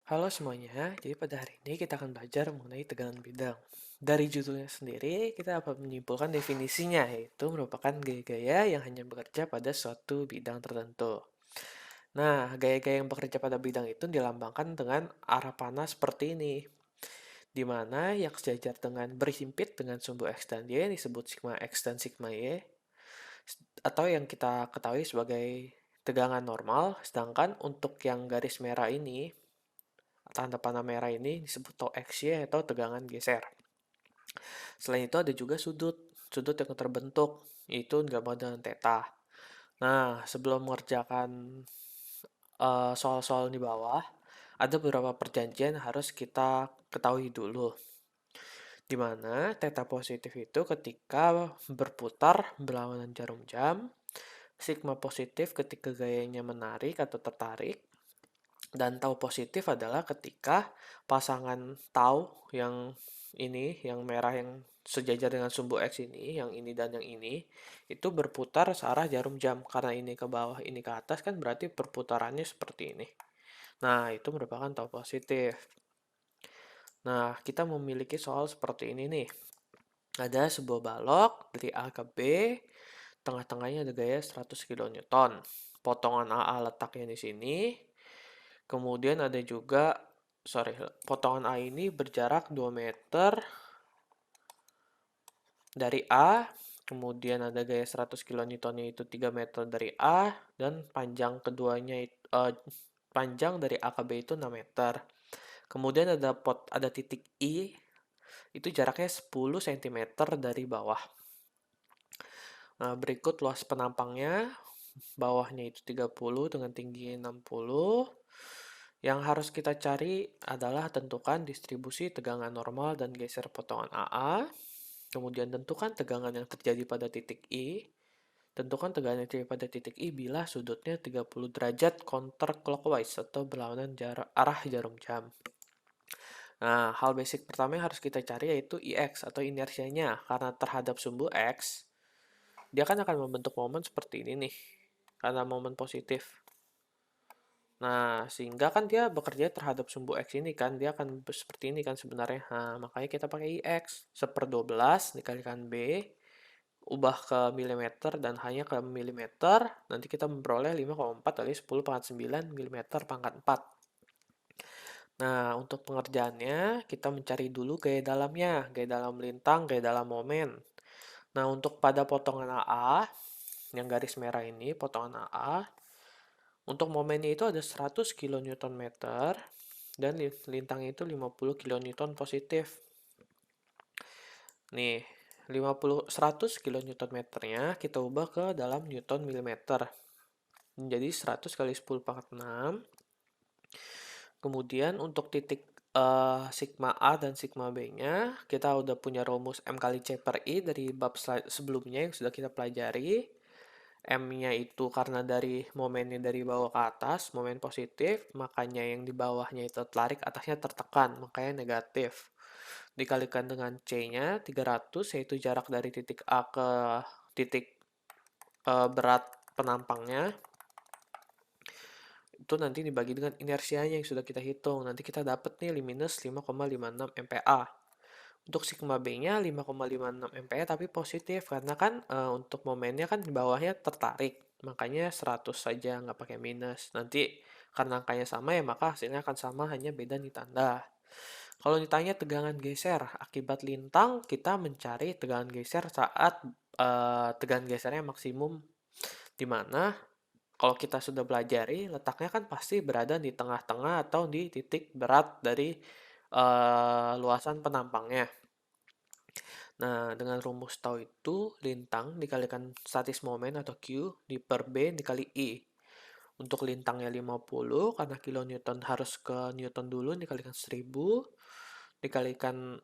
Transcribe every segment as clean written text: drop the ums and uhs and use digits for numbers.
Halo semuanya, jadi pada hari ini kita akan belajar mengenai tegangan bidang. Dari judulnya sendiri, kita dapat menyimpulkan definisinya, yaitu merupakan gaya-gaya yang hanya bekerja pada suatu bidang tertentu. Nah, gaya-gaya yang bekerja pada bidang itu dilambangkan dengan arah panah seperti ini, di mana yang sejajar dengan berhimpit dengan sumbu X dan Y disebut sigma X dan sigma Y, atau yang kita ketahui sebagai tegangan normal, sedangkan untuk yang garis merah ini, tanda panah merah ini disebut tau XY atau tegangan geser. Selain itu ada juga sudut yang terbentuk, yaitu digabungkan dengan theta. Nah, sebelum mengerjakan soal-soal di bawah, ada beberapa perjanjian yang harus kita ketahui dulu. Di mana theta positif itu ketika berputar berlawanan jarum jam, sigma positif ketika gayanya menarik atau tertarik, dan tau positif adalah ketika pasangan tau yang ini, yang merah yang sejajar dengan sumbu X ini, yang ini dan yang ini, itu berputar searah jarum jam. Karena ini ke bawah, ini ke atas, kan berarti perputarannya seperti ini. Nah, itu merupakan tau positif. Nah, kita memiliki soal seperti ini nih. Ada sebuah balok dari A ke B, tengah-tengahnya ada gaya 100 kN. Potongan AA letaknya di sini. Kemudian ada juga, potongan A ini berjarak 2 meter dari A, kemudian ada gaya 100 kN itu 3 meter dari A, dan panjang keduanya panjang dari A ke B itu 6 meter. Kemudian ada titik I, itu jaraknya 10 cm dari bawah. Nah, berikut luas penampangnya, bawahnya itu 30 dengan tinggi 60. Yang harus kita cari adalah tentukan distribusi tegangan normal dan geser potongan AA. Kemudian tentukan tegangan yang terjadi pada titik I. Tentukan tegangan yang terjadi pada titik I bila sudutnya 30 derajat counterclockwise atau berlawanan arah jarum jam. Nah, hal basic pertama yang harus kita cari yaitu IX atau inersianya. Karena terhadap sumbu X, dia kan akan membentuk momen seperti ini nih. Karena momen positif. Nah, sehingga kan dia bekerja terhadap sumbu X ini kan, dia akan seperti ini kan sebenarnya. Nah, makanya kita pakai IX. 1/12 dikalikan B, ubah ke milimeter dan hanya ke milimeter, nanti kita memperoleh 5,4 kali 10 pangkat 9 milimeter pangkat 4. Nah, untuk pengerjaannya, kita mencari dulu gaya dalamnya, gaya dalam lintang, gaya dalam momen. Nah, untuk pada potongan AA, yang garis merah ini, potongan AA, untuk momennya itu ada 100 kN meter dan lintang itu 50 kN positif. Nih, 100 kN meternya kita ubah ke dalam Newton milimeter. Menjadi 100 kali 10 pangkat 6. Kemudian untuk titik sigma A dan sigma B-nya, kita udah punya rumus M kali C per I dari bab slide sebelumnya yang sudah kita pelajari. M-nya itu karena dari momennya dari bawah ke atas, momen positif, makanya yang di bawahnya itu tarik, atasnya tertekan, makanya negatif. Dikalikan dengan C-nya 300, yaitu jarak dari titik A ke titik berat penampangnya. Itu nanti dibagi dengan inersianya yang sudah kita hitung. Nanti kita dapat nih minus 5,56 MPa. Untuk sigma B-nya 5,56 MPa tapi positif karena kan untuk momennya kan di bawahnya tertarik. Makanya 100 saja nggak pakai minus. Nanti karena angkanya sama ya maka hasilnya akan sama, hanya beda di tanda. Kalau ditanya tegangan geser akibat lintang, kita mencari tegangan geser saat tegangan gesernya maksimum, di mana kalau kita sudah pelajari letaknya kan pasti berada di tengah-tengah atau di titik berat dari luasan penampangnya. Nah, dengan rumus tau itu, lintang dikalikan statis momen atau Q di per B dikali I. Untuk lintangnya 50, karena kilonewton harus ke newton dulu, dikalikan 1000, dikalikan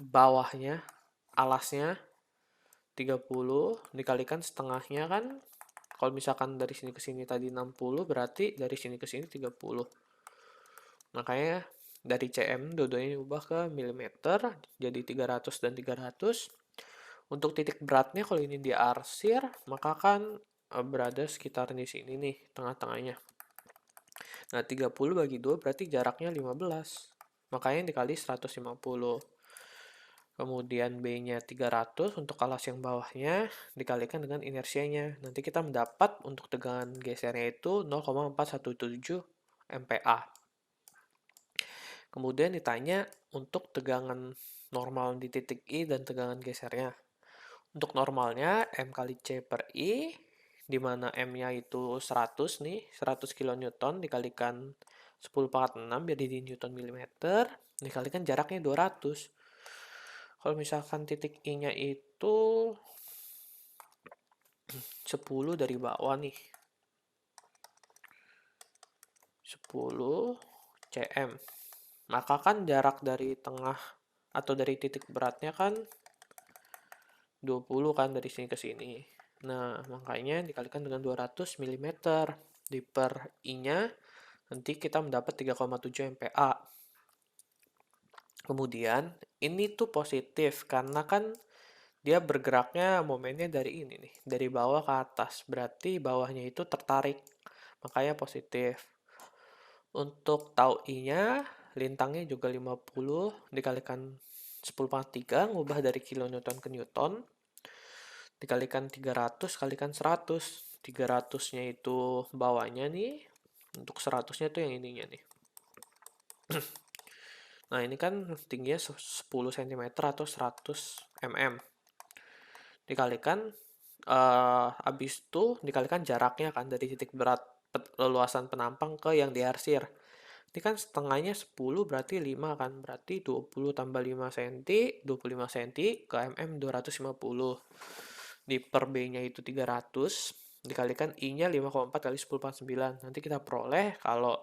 bawahnya, alasnya, 30, dikalikan setengahnya kan, kalau misalkan dari sini ke sini tadi 60, berarti dari sini ke sini 30. Makanya dari cm dua-duanya ubah ke milimeter, jadi 300 dan 300. Untuk titik beratnya kalau ini diarsir, maka kan berada sekitar di sini nih, tengah-tengahnya. Nah, 30 bagi 2 berarti jaraknya 15. Makanya dikali 150. Kemudian B-nya 300 untuk alas yang bawahnya dikalikan dengan inersianya. Nanti kita mendapat untuk tegangan gesernya itu 0,417 MPa. Kemudian ditanya untuk tegangan normal di titik I dan tegangan gesernya. Untuk normalnya M kali C per I, di mana M-nya itu 100 nih, 100 kN dikalikan 10 pangkat 6 biar jadi Newton milimeter, dikalikan jaraknya 200. Kalau misalkan titik I-nya itu 10 dari bawah nih, 10 cm. Maka kan jarak dari tengah atau dari titik beratnya kan 20 kan dari sini ke sini. Nah, makanya dikalikan dengan 200 mm di per I-nya, nanti kita mendapat 3,7 MPa. Kemudian, ini tuh positif karena kan dia bergeraknya momennya dari ini nih, dari bawah ke atas. Berarti bawahnya itu tertarik, makanya positif. Untuk tau I-nya, lintangnya juga 50 dikalikan 10 pangkat 3, ngubah dari kilonewton ke newton, dikalikan 300 kalikan 100. 300-nya itu bawahnya nih, untuk 100-nya tuh yang ininya nih. Nah, ini kan tingginya 10 cm atau 100 mm. Dikalikan, habis itu dikalikan jaraknya kan dari titik berat leluasan penampang ke yang diarsir. Ini kan setengahnya 10 berarti 5 kan. Berarti 20 tambah 5 cm, 25 cm ke mm 250. Di per B-nya itu 300, dikalikan I-nya 5,4 kali 10 pangkat 9. Nanti kita peroleh kalau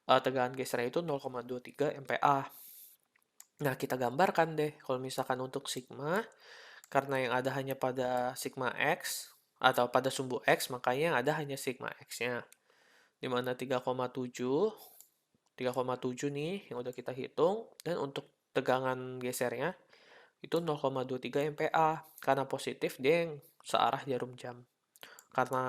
tegangan gesernya itu 0,23 MPa. Nah, kita gambarkan deh. Kalau misalkan untuk sigma, karena yang ada hanya pada sigma X, atau pada sumbu X, makanya yang ada hanya sigma X-nya. Dimana 3,7 nih yang udah kita hitung, dan untuk tegangan gesernya itu 0,23 MPa. Karena positif dia yang searah jarum jam. Karena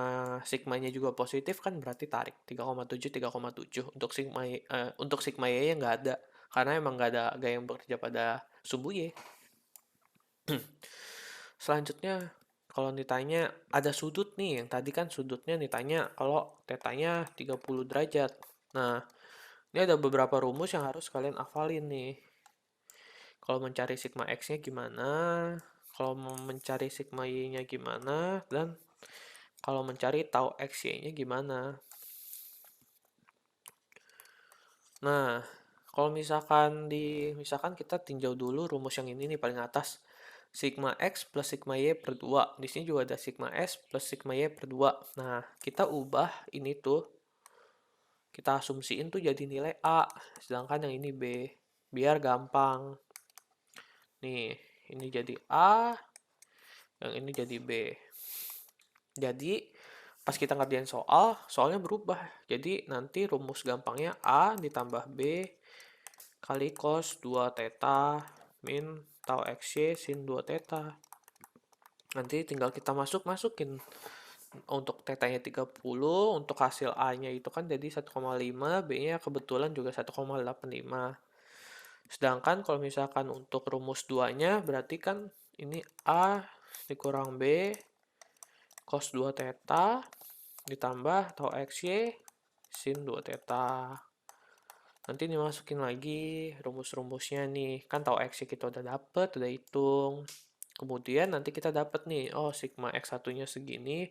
sigmanya juga positif kan berarti tarik 3,7 untuk sigma Y nya nggak ada. Karena emang nggak ada gaya yang bekerja pada sumbu Y. Selanjutnya kalau ditanya ada sudut nih, yang tadi kan sudutnya ditanya kalau tetanya 30 derajat. Nah, ini ada beberapa rumus yang harus kalian hafalin nih. Kalau mencari sigma X-nya gimana, kalau mau mencari sigma Y-nya gimana, dan kalau mencari tau XY-nya gimana. Nah, kalau misalkan kita tinjau dulu rumus yang ini nih paling atas. Sigma X plus sigma Y per 2. Di sini juga ada sigma S plus sigma Y per 2. Nah, kita ubah ini tuh, kita asumsiin tuh jadi nilai A, sedangkan yang ini B. Biar gampang. Nih, ini jadi A, yang ini jadi B. Jadi, pas kita ngerjain soalnya berubah. Jadi, nanti rumus gampangnya A ditambah B kali cos 2 theta min tau XY sin 2 theta. Nanti tinggal kita masukin untuk tetanya 30, untuk hasil A-nya itu kan jadi 1,5, B-nya kebetulan juga 1,85. Sedangkan kalau misalkan untuk rumus 2-nya berarti kan ini A dikurang B cos 2 theta ditambah tau XY sin 2 theta. Nanti dimasukin lagi rumus-rumusnya nih. Kan tau X kita udah dapet, udah hitung. Kemudian nanti kita dapat nih, oh sigma X1-nya segini,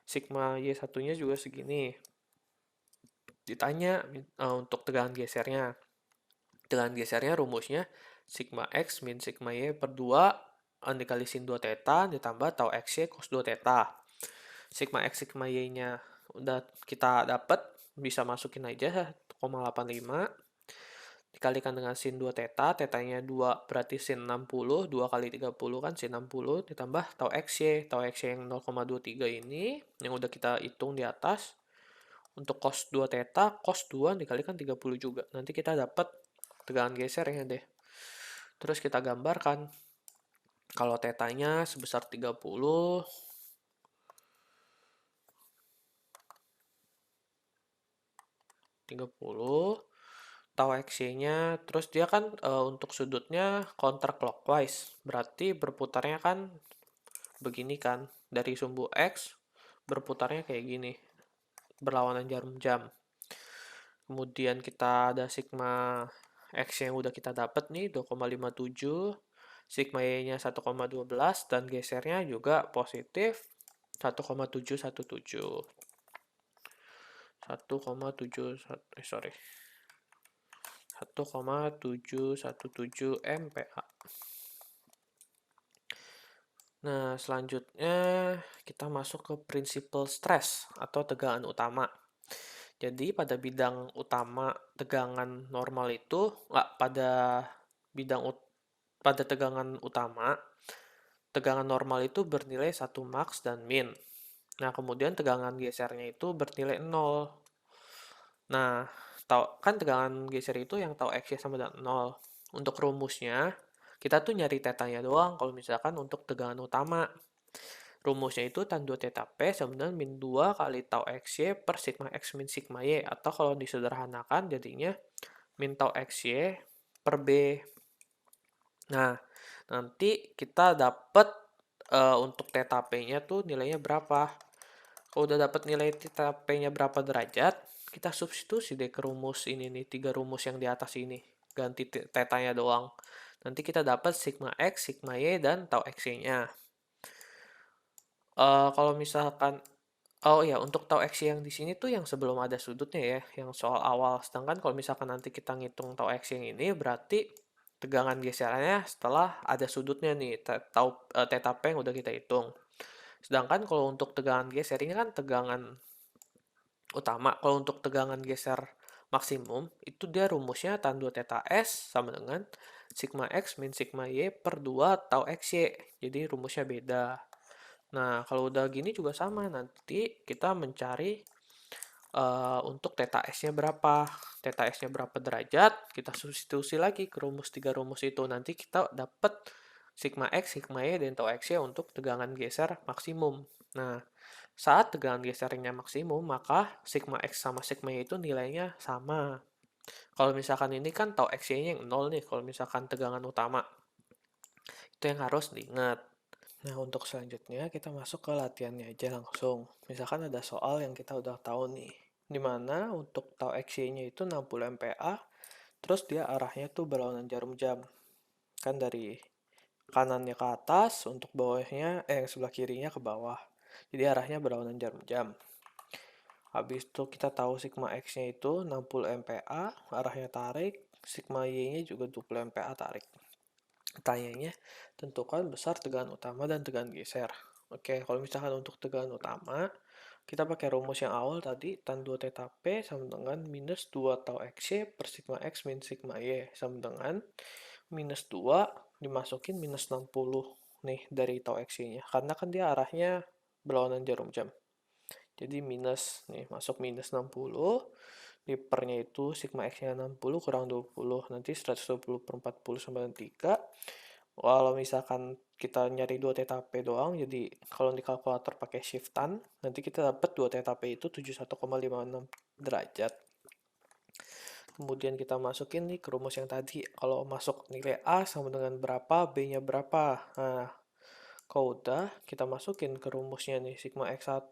sigma Y1-nya juga segini. Ditanya untuk tegangan gesernya. Tegangan gesernya rumusnya sigma X min sigma Y per 2 dikali sin 2 theta ditambah tau XY cos 2 theta. Sigma X, sigma Y-nya udah kita dapat, bisa masukin aja 1,85 dikalikan dengan sin 2 theta, tetanya 2 berarti sin 60, 2 kali 30 kan sin 60 ditambah tau XY yang 0,23 ini yang udah kita hitung di atas. Untuk cos 2 theta, cos 2 dikalikan 30 juga. Nanti kita dapat tegangan gesernya deh. Terus kita gambarkan kalau tetanya sebesar 30, 30. Tau XY-nya, terus dia kan untuk sudutnya counterclockwise, berarti berputarnya kan begini kan, dari sumbu X berputarnya kayak gini, berlawanan jarum jam. Kemudian kita ada sigma X yang udah kita dapat nih, 2,57, sigma Y-nya 1,12, dan gesernya juga positif 1,717. 1,717 MPa. Nah, selanjutnya kita masuk ke prinsipal stress atau tegangan utama. Jadi pada bidang utama tegangan normal itu, pada tegangan utama, tegangan normal itu bernilai 1 max dan min. Nah, kemudian tegangan gesernya itu bernilai 0. Nah, kan tegangan geser itu yang tahu X-nya sama dengan 0. Untuk rumusnya, kita tuh nyari tetanya doang kalau misalkan untuk tegangan utama. Rumusnya itu tan 2 theta P sama dengan min 2 kali tau XY per sigma X min sigma Y. Atau kalau disederhanakan jadinya min tau XY per B. Nah, nanti kita dapat untuk theta P-nya tuh nilainya berapa. Kalau udah dapat nilai theta P-nya berapa derajat, kita substitusi deh ke rumus ini nih, 3 rumus yang di atas ini. Ganti tetanya doang. Nanti kita dapat sigma X, sigma Y, dan tau XY-nya. Kalau misalkan, oh ya, untuk tau XY yang di sini tuh yang sebelum ada sudutnya ya, yang soal awal. Sedangkan kalau misalkan nanti kita ngitung tau XY yang ini, berarti tegangan geserannya setelah ada sudutnya nih, theta P yang udah kita hitung. Sedangkan kalau untuk tegangan geser ini kan tegangan utama. Kalau untuk tegangan geser maksimum, itu dia rumusnya tan 2 theta S sama dengan sigma X min sigma Y per 2 tau XY. Jadi rumusnya beda. Nah, kalau udah gini juga sama. Nanti kita mencari untuk theta S-nya berapa. Theta S-nya berapa derajat, kita substitusi lagi ke rumus 3 rumus itu. Nanti kita dapat sigma X, sigma Y, dan tau XY untuk tegangan geser maksimum. Nah, saat tegangan gesernya maksimum, maka sigma X sama sigma Y itu nilainya sama. Kalau misalkan ini kan tau XY-nya yang 0 nih, kalau misalkan tegangan utama. Itu yang harus diingat. Nah, untuk selanjutnya kita masuk ke latihannya aja langsung. Misalkan ada soal yang kita udah tahu nih, dimana untuk tau XY-nya itu 60 MPa, terus dia arahnya tuh berlawanan jarum jam. Kan dari kanannya ke atas, untuk bawahnya, yang sebelah kirinya ke bawah. Jadi arahnya berlawanan jarum jam. Habis itu kita tahu sigma X-nya itu 60 MPa, arahnya tarik, sigma Y-nya juga 20 MPa tarik. Pertanyaannya, tentukan besar tegangan utama dan tegangan geser. Oke, kalau misalkan untuk tegangan utama, kita pakai rumus yang awal tadi, tan 2 theta P sama dengan minus 2 tau XY per sigma X min sigma Y. Sama dengan minus 2 dimasukin minus 60 nih dari tau XY-nya. Karena kan dia arahnya berlawanan jarum jam. Jadi minus, nih masuk minus 60. Di pernya itu sigma X-nya 60 kurang 20. Nanti 120 per 40 sama dengan 3. Kalau misalkan kita nyari 2 theta P doang, jadi kalau di kalkulator pakai shiftan, nanti kita dapat 2 theta P itu 71,56 derajat. Kemudian kita masukin nih ke rumus yang tadi. Kalau masuk nilai A sama dengan berapa, B-nya berapa. Nah, kalau udah, kita masukin ke rumusnya nih. Sigma X1,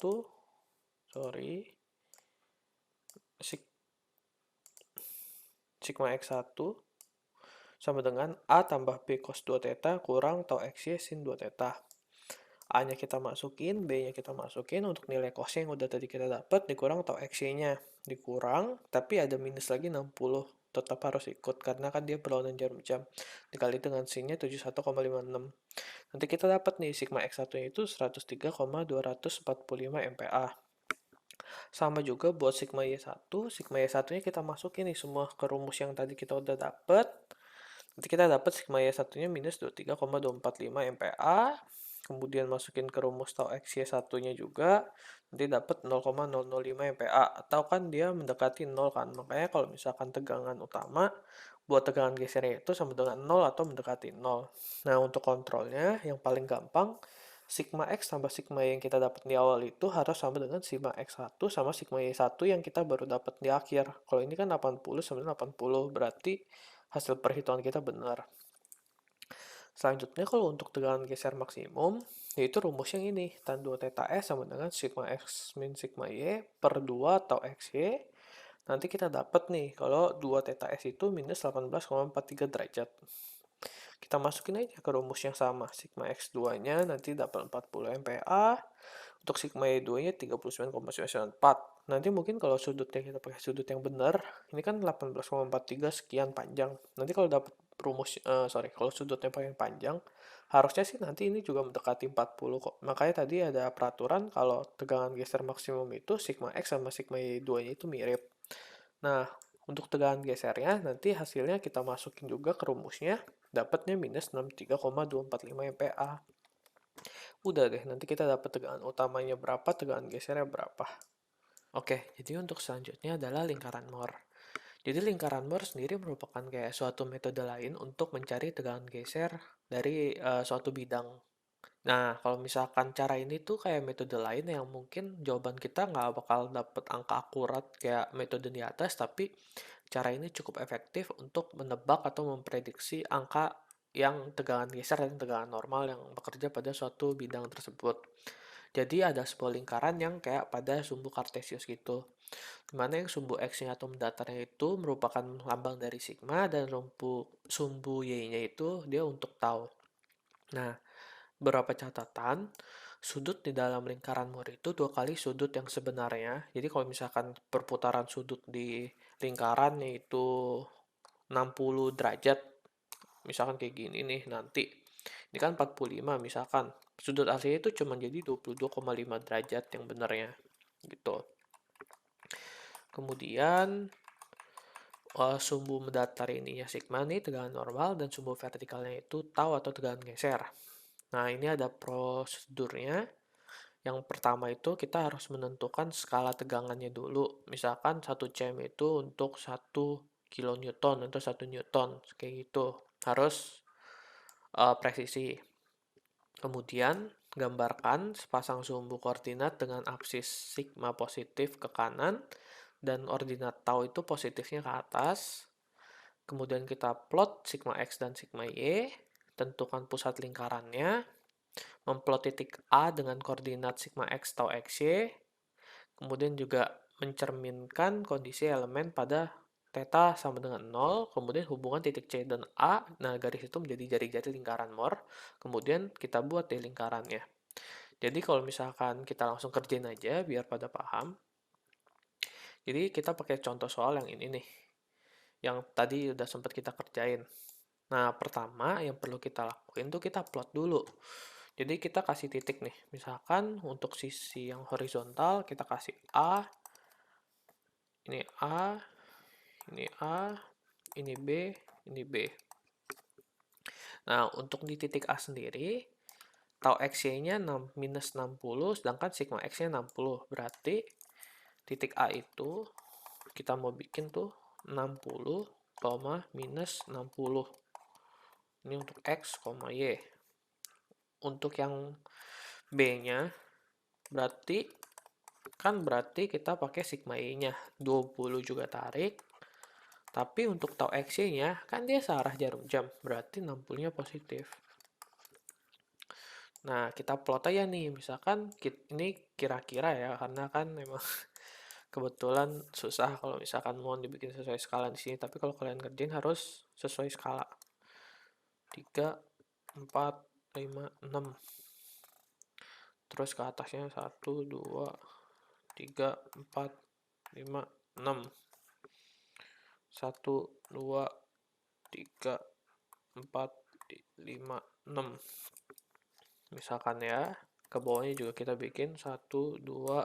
sigma X1 sama dengan A tambah B cos 2 theta kurang tau XY sin 2 theta. A-nya kita masukin, B-nya kita masukin, untuk nilai cos yang udah tadi kita dapat, dikurang tau XY-nya. Dikurang, tapi ada minus lagi 60. Tetap harus ikut, karena kan dia berlawanan jarum jam. Dikali dengan sin-nya 71,56. Nanti kita dapat nih, sigma X1-nya itu 103,245 MPa. Sama juga buat sigma Y1. Sigma Y1-nya kita masukin nih semua ke rumus yang tadi kita udah dapat. Nanti kita dapat sigma Y1-nya minus 23,245 MPa. Kemudian masukin ke rumus tau XY1-nya juga. Nanti dapat 0,005 MPa. Atau kan dia mendekati 0 kan. Makanya kalau misalkan tegangan utama, buat tegangan gesernya itu sama dengan 0 atau mendekati 0. Nah, untuk kontrolnya yang paling gampang, sigma X tambah sigma Y yang kita dapat di awal itu harus sama dengan sigma X1 sama sigma Y1 yang kita baru dapat di akhir. Kalau ini kan 80 sama dengan 80, berarti hasil perhitungan kita benar. Selanjutnya kalau untuk tegangan geser maksimum, yaitu rumus yang ini, tan 2 theta S sama dengan sigma X min sigma Y per 2 atau XY. Nanti kita dapat nih, kalau 2 theta S itu minus 18,43 derajat. Kita masukin aja ke rumus yang sama, sigma X2-nya nanti dapat 40 MPa, untuk sigma Y2-nya 39,994. Nanti mungkin kalau sudutnya kita pakai sudut yang benar, ini kan 18,43 sekian panjang. Nanti kalau dapat kalau sudutnya paling panjang, harusnya sih nanti ini juga mendekati 40 kok. Makanya tadi ada peraturan kalau tegangan geser maksimum itu sigma X sama sigma Y2-nya itu mirip. Nah, untuk tegangan gesernya, nanti hasilnya kita masukin juga ke rumusnya, dapatnya minus 63,245 MPa. Udah deh, nanti kita dapat tegangan utamanya berapa, tegangan gesernya berapa. Oke, jadi untuk selanjutnya adalah lingkaran Moore. Jadi lingkaran Moore sendiri merupakan kayak suatu metode lain untuk mencari tegangan geser dari suatu bidang. Nah, kalau misalkan cara ini tuh kayak metode lain yang mungkin jawaban kita nggak bakal dapet angka akurat kayak metode di atas, tapi cara ini cukup efektif untuk menebak atau memprediksi angka yang tegangan geser dan tegangan normal yang bekerja pada suatu bidang tersebut. Jadi ada sebuah lingkaran yang kayak pada sumbu kartesius gitu, dimana yang sumbu X-nya atau mendatarnya itu merupakan lambang dari sigma dan sumbu Y-nya itu dia untuk tau. Nah, beberapa catatan, sudut di dalam lingkaran Moore itu dua kali sudut yang sebenarnya. Jadi kalau misalkan perputaran sudut di lingkaran yaitu 60 derajat, misalkan kayak gini nih nanti. Ini kan 45 misalkan. Sudut aslinya itu cuma jadi 22,5 derajat yang benarnya. Gitu. Kemudian sumbu mendatar ininya sigma nih tegangan normal dan sumbu vertikalnya itu tau atau tegangan geser. Nah, ini ada prosedurnya. Yang pertama itu kita harus menentukan skala tegangannya dulu. Misalkan 1 cm itu untuk 1 kilonewton atau 1 newton. Kayak gitu. Harus presisi. Kemudian gambarkan sepasang sumbu koordinat dengan aksis sigma positif ke kanan dan ordinat tau itu positifnya ke atas. Kemudian kita plot sigma X dan sigma Y, tentukan pusat lingkarannya, memplot titik A dengan koordinat sigma X atau XY, kemudian juga mencerminkan kondisi elemen pada theta sama dengan 0, kemudian hubungan titik C dan A, nah garis itu menjadi jari-jari lingkaran Moore, kemudian kita buat deh lingkarannya. Jadi kalau misalkan kita langsung kerjain aja biar pada paham, jadi kita pakai contoh soal yang ini nih, yang tadi udah sempat kita kerjain. Nah, pertama yang perlu kita lakuin tuh kita plot dulu. Jadi kita kasih titik nih. Misalkan untuk sisi yang horizontal kita kasih A, ini A, ini A, ini B, ini B. Nah, untuk di titik A sendiri, tau XY-nya minus 60, sedangkan sigma X-nya 60. Berarti titik A itu kita mau bikin tuh 60, minus 60. Ini untuk X, Y. Untuk yang B-nya, berarti kita pakai sigma Y-nya. 20 juga tarik. Tapi untuk tau XY-nya, kan dia searah jarum jam. Berarti 60-nya positif. Nah, kita plot aja nih. Misalkan ini kira-kira ya, karena kan memang kebetulan susah kalau misalkan mau dibikin sesuai skala di sini. Tapi kalau kalian kerjain harus sesuai skala. 3, 4, 5, 6. Terus ke atasnya 1, 2, 3, 4, 5, 6. 1, 2, 3, 4, 5, 6. Misalkan ya, ke bawahnya juga kita bikin 1, 2,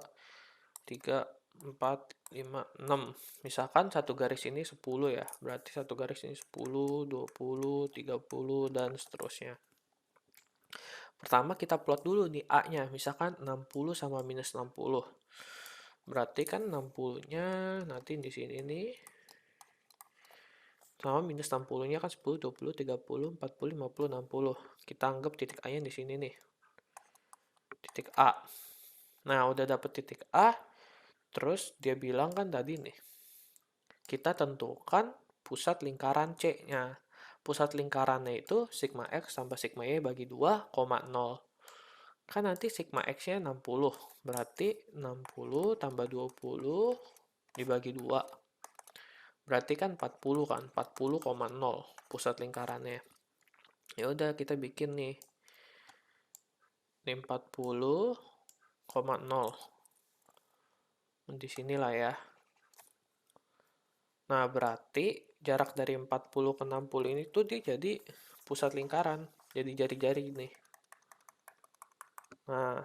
3, 4, 5, 6. Misalkan satu garis ini 10 ya, berarti satu garis ini 10, 20, 30, dan seterusnya. Pertama kita plot dulu nih A-nya, misalkan 60 sama minus 60. Berarti kan 60-nya nanti di sini nih, sama minus 60-nya kan 10, 20, 30, 40, 50, 60. Kita anggap titik A-nya di sini nih. titik A. Nah, udah dapet titik A, terus dia bilang kan tadi nih, kita tentukan pusat lingkaran C-nya. Pusat lingkarannya itu sigma X tambah sigma Y bagi 2, 0. Kan nanti sigma X-nya 60. Berarti 60 tambah 20 dibagi 2. Berarti kan 40 kan, 40,0 pusat lingkarannya. Ya udah kita bikin nih. Ini 40,0. Di sinilah ya. Nah, berarti jarak dari 40 ke 60 ini tuh dia jadi pusat lingkaran. Jadi jari-jari nih. Nah,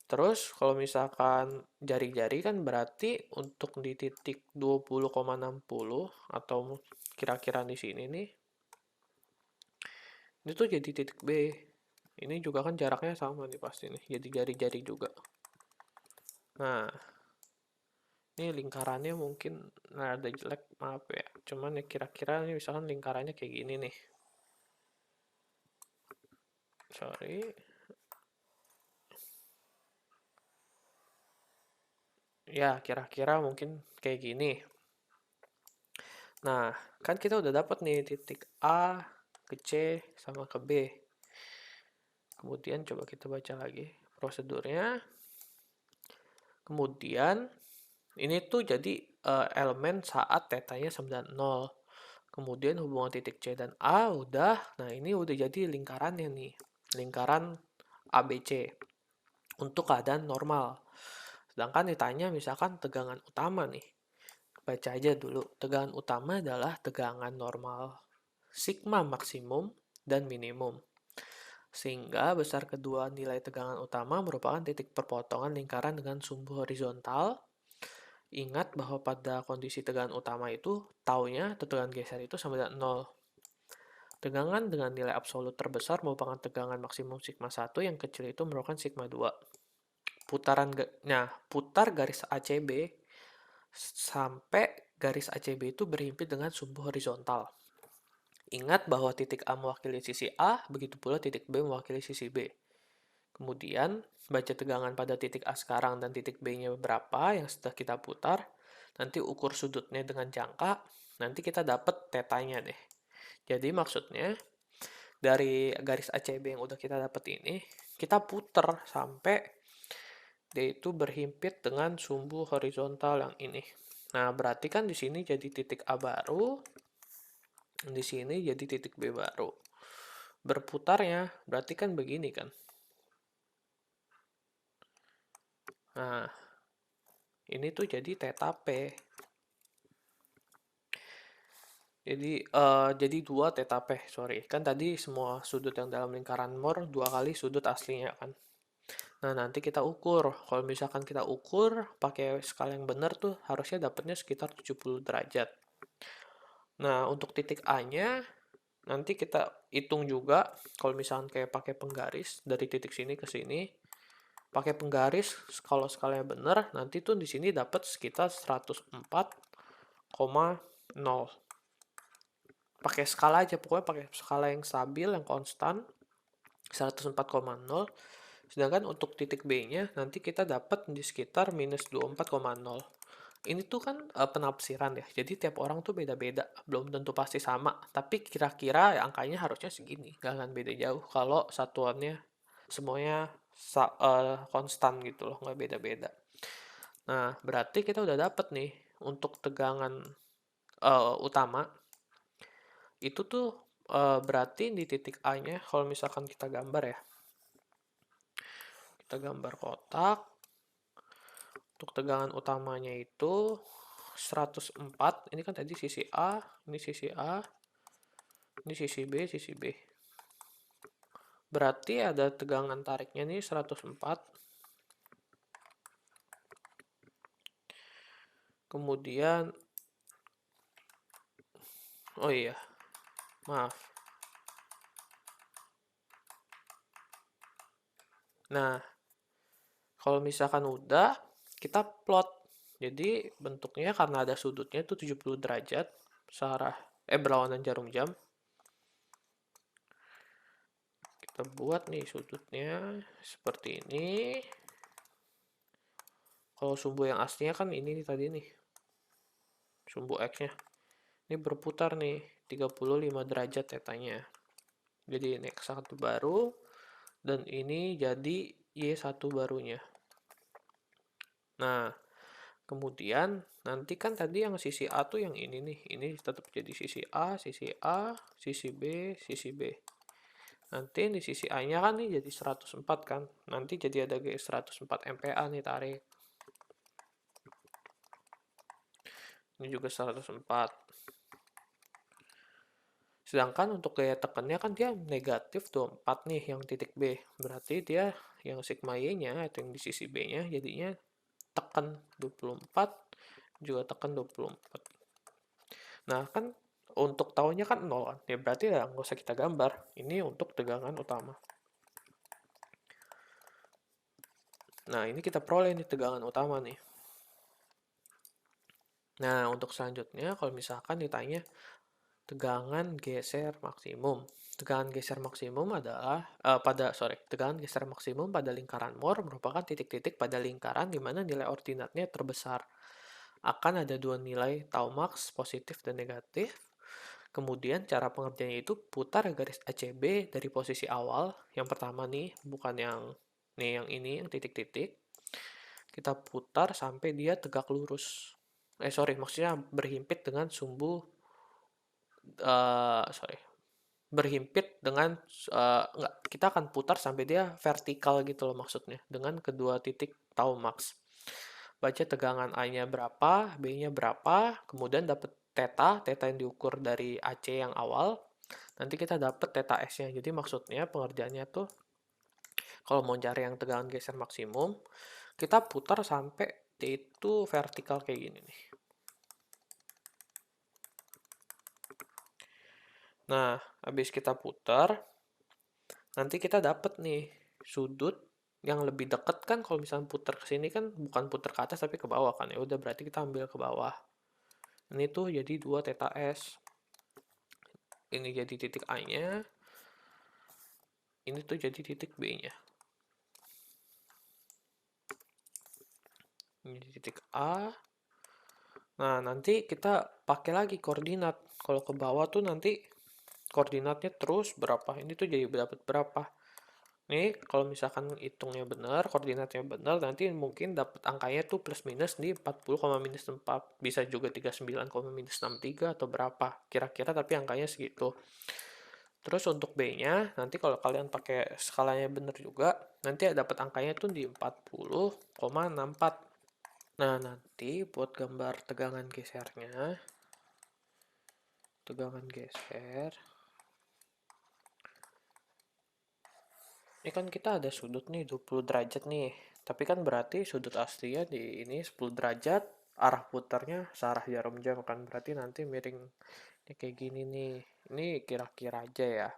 terus kalau misalkan jari-jari kan berarti untuk di titik 20,60 atau kira-kira di sini nih, ini tuh jadi titik B. Ini juga kan jaraknya sama nih pasti nih, jadi jari-jari juga. Nah, ini lingkarannya mungkin ada jelek, maaf ya. Cuman ya kira-kira ini misalkan lingkarannya kayak gini nih. Sorry. Ya, kira-kira mungkin kayak gini. Nah, kan kita udah dapat nih titik A ke C sama ke B. Kemudian coba kita baca lagi prosedurnya. Kemudian ini tuh jadi elemen saat tetanya 90. Kemudian hubungan titik C dan A udah. Nah, ini udah jadi lingkarannya nih. Lingkaran ABC untuk keadaan normal. Sedangkan ditanya misalkan tegangan utama nih. Baca aja dulu. Tegangan utama adalah tegangan normal sigma maksimum dan minimum. Sehingga besar kedua nilai tegangan utama merupakan titik perpotongan lingkaran dengan sumbu horizontal. Ingat bahwa pada kondisi tegangan utama itu, taunya atau tegangan geser itu sama dengan 0. Tegangan dengan nilai absolut terbesar merupakan tegangan maksimum sigma 1, yang kecil itu merupakan sigma 2. Putar garis ACB sampai garis ACB itu berhimpit dengan sumbu horizontal. Ingat bahwa titik A mewakili sisi A, begitu pula titik B mewakili sisi B. Kemudian, baca tegangan pada titik A sekarang dan titik B-nya berapa yang sudah kita putar. Nanti ukur sudutnya dengan jangka, nanti kita dapat tetanya deh. Jadi maksudnya, dari garis ACB yang udah kita dapat ini, kita putar sampai dia itu berhimpit dengan sumbu horizontal yang ini. Nah, berarti kan di sini jadi titik A baru, di sini jadi titik B baru. Berputarnya berarti kan begini kan. Nah, ini tuh jadi theta P. Jadi 2 theta P, sorry. Kan tadi semua sudut yang dalam lingkaran Mohr 2 kali sudut aslinya kan. Nah, nanti kita ukur. Kalau misalkan kita ukur pakai skala yang benar tuh harusnya dapatnya sekitar 70 derajat. Nah, untuk titik A-nya nanti kita hitung juga kalau misalkan kayak pakai penggaris dari titik sini ke sini. Pakai penggaris kalau skalanya benar, nanti tuh di sini dapat sekitar 104,0. Pakai skala aja, pokoknya pakai skala yang stabil, yang konstan, 104,0. Sedangkan untuk titik B-nya nanti kita dapat di sekitar minus 24,0. Ini tuh kan penafsiran ya, jadi tiap orang tuh beda-beda, belum tentu pasti sama. Tapi kira-kira ya, angkanya harusnya segini, gak akan beda jauh kalau satuannya semuanya konstan gitu loh, nggak beda-beda. Nah, berarti kita udah dapet nih untuk tegangan utama. Itu tuh berarti di titik A-nya, kalau misalkan kita gambar ya. Kita gambar kotak. Untuk tegangan utamanya itu 104. Ini kan tadi sisi A, ini sisi A, ini sisi B, sisi B. Berarti ada tegangan tariknya nih 104. Kemudian, oh iya, maaf. Nah, kalau misalkan udah, kita plot. Jadi bentuknya karena ada sudutnya itu 70 derajat berlawanan jarum jam. kita buat nih sudutnya seperti ini. Kalau sumbu yang aslinya kan ini nih tadi nih, sumbu X-nya. Ini berputar nih, 35 derajat tetanya. Jadi ini X1 baru, dan ini jadi Y1 barunya. Nah, kemudian nanti kan tadi yang sisi A tuh yang ini nih, ini tetap jadi sisi A, sisi B, sisi B. Nanti di sisi A-nya kan nih jadi 104 kan. Nanti jadi ada GS 104 MPa nih tarik. Ini juga 104. Sedangkan untuk gaya tekannya kan dia negatif 24 nih yang titik B. Berarti dia yang sigma Y-nya atau yang di sisi B-nya jadinya tekan 24 juga tekan 24. Nah, kan untuk tahunnya kan 0 kan. Ya berarti ya nggak usah kita gambar. Ini untuk tegangan utama. Nah, ini kita peroleh nih tegangan utama nih. Nah, untuk selanjutnya kalau misalkan ditanya tegangan geser maksimum. Tegangan geser maksimum adalah tegangan geser maksimum pada lingkaran Moore merupakan titik-titik pada lingkaran di mana nilai ordinatnya terbesar. Akan ada dua nilai tau max positif dan negatif. Kemudian cara pengerjaannya itu putar garis ACB dari posisi awal. Yang pertama nih, bukan yang yang ini yang titik-titik. Kita putar sampai dia tegak lurus. Maksudnya berhimpit dengan sumbu berhimpit dengan enggak, kita akan putar sampai dia vertikal gitu loh maksudnya dengan kedua titik tau max. Baca tegangan A-nya berapa, B-nya berapa, kemudian dapat theta yang diukur dari AC yang awal. Nanti kita dapat theta S-nya. Jadi maksudnya pengerjaannya tuh kalau mau cari yang tegangan geser maksimum, kita putar sampai D itu vertikal kayak gini nih. Nah, habis kita putar, nanti kita dapat nih sudut yang lebih dekat kan kalau misalnya putar ke sini kan bukan putar ke atas tapi ke bawah kan. Ya udah berarti kita ambil ke bawah. Ini tuh jadi 2 theta S. Ini jadi titik A-nya. Ini tuh jadi titik B-nya. Ini titik A. Nah, nanti kita pakai lagi koordinat. Kalau ke bawah tuh nanti koordinatnya terus berapa. Ini tuh jadi dapat berapa. Nih, kalau misalkan hitungnya benar, koordinatnya benar, nanti mungkin dapat angkanya tuh plus minus di 40, minus 4. Bisa juga 39, minus 63 atau berapa. Kira-kira tapi angkanya segitu. Terus untuk B-nya, nanti kalau kalian pakai skalanya benar juga, nanti dapat angkanya tuh di 40,64. Nah, nanti buat gambar tegangan gesernya, tegangan geser, ini kan kita ada sudut nih 20 derajat nih. Tapi kan berarti sudut aslinya di ini 10 derajat, arah putarnya searah jarum jam kan. Berarti nanti miring ini kayak gini nih. Ini kira-kira aja ya.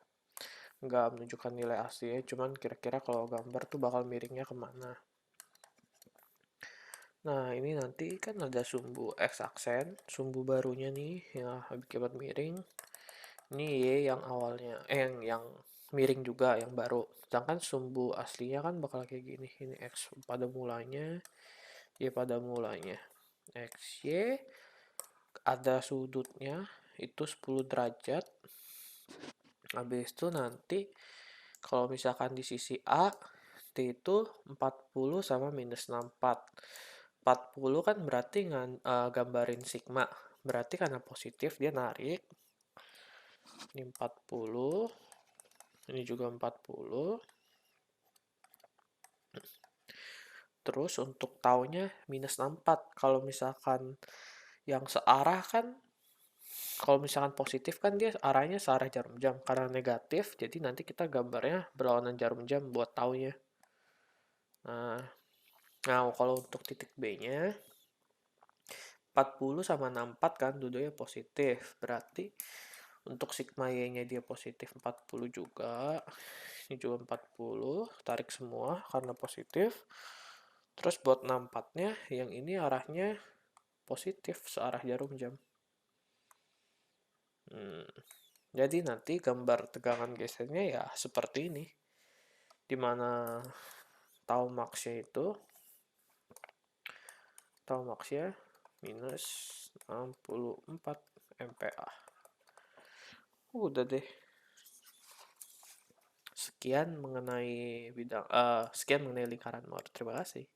Nggak menunjukkan nilai aslinya, cuman kira-kira kalau gambar tuh bakal miringnya kemana. Nah, ini nanti kan ada sumbu X aksen, sumbu barunya nih yang akibat miring. Ini Y yang awalnya, yang miring juga, yang baru. Sedangkan sumbu aslinya kan bakal kayak gini. Ini X pada mulanya, Y pada mulanya. X, Y, ada sudutnya, itu 10 derajat. Habis itu nanti, kalau misalkan di sisi A, T itu 40 sama minus 64. 40 kan berarti gambarin sigma. Berarti karena positif dia narik. Ini 40. Ini juga 40. Terus untuk taunya minus 64. Kalau misalkan yang searah kan, kalau misalkan positif kan dia arahnya searah jarum jam. Karena negatif, jadi nanti kita gambarnya berlawanan jarum jam buat taunya. Nah, kalau untuk titik B-nya, 40 sama 64 kan dua-duanya positif. Berarti untuk sigma Y-nya dia positif 40 juga. Ini juga 40, tarik semua karena positif. Terus buat 64-nya, yang ini arahnya positif, searah jarum jam. Jadi nanti gambar tegangan gesernya ya seperti ini. dimana tau max-nya itu minus 64 MPa. Udah deh. Sekian mengenai lingkaran Moore. Terima kasih.